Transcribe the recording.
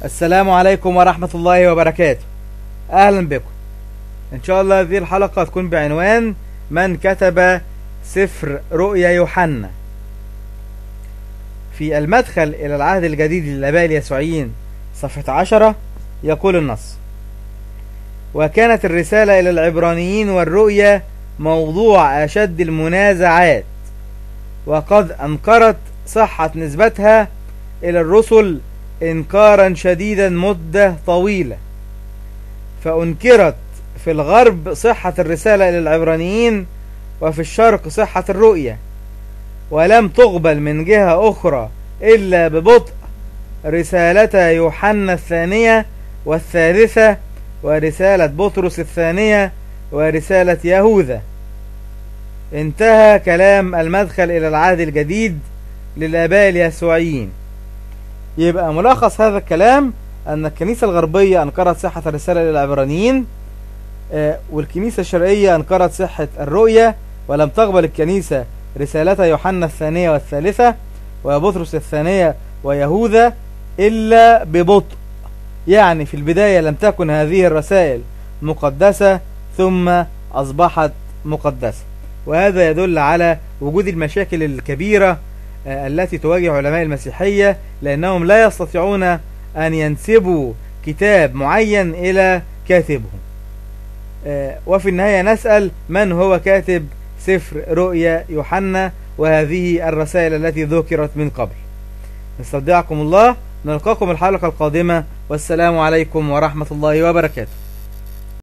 السلام عليكم ورحمة الله وبركاته. أهلا بكم. إن شاء الله هذه الحلقة تكون بعنوان من كتب سفر رؤيا يوحنا. في المدخل إلى العهد الجديد للآباء اليسوعيين صفحة 10 يقول النص: وكانت الرسالة إلى العبرانيين والرؤيا موضوع أشد المنازعات، وقد أنكرت صحة نسبتها إلى الرسل إنكارا شديدا مدة طويلة، فأنكرت في الغرب صحة الرسالة إلى العبرانيين، وفي الشرق صحة الرؤيا، ولم تقبل من جهة أخرى إلا ببطء رسالتا يوحنا الثانية والثالثة، ورسالة بطرس الثانية، ورسالة يهوذا. انتهى كلام المدخل إلى العهد الجديد للآباء اليسوعيين. يبقى ملخص هذا الكلام أن الكنيسة الغربية أنكرت صحة الرسالة للعبرانيين، والكنيسة الشرقية أنكرت صحة الرؤية، ولم تقبل الكنيسة رسالة يوحنا الثانية والثالثة وبطرس الثانية ويهوذا إلا ببطء. يعني في البداية لم تكن هذه الرسائل مقدسة ثم أصبحت مقدسة، وهذا يدل على وجود المشاكل الكبيرة التي تواجه علماء المسيحية، لأنهم لا يستطيعون أن ينسبوا كتاب معين إلى كاتبهم. وفي النهاية نسأل: من هو كاتب سفر رؤيا يوحنا وهذه الرسائل التي ذكرت من قبل؟ نستودعكم الله، نلقاكم الحلقة القادمة، والسلام عليكم ورحمة الله وبركاته.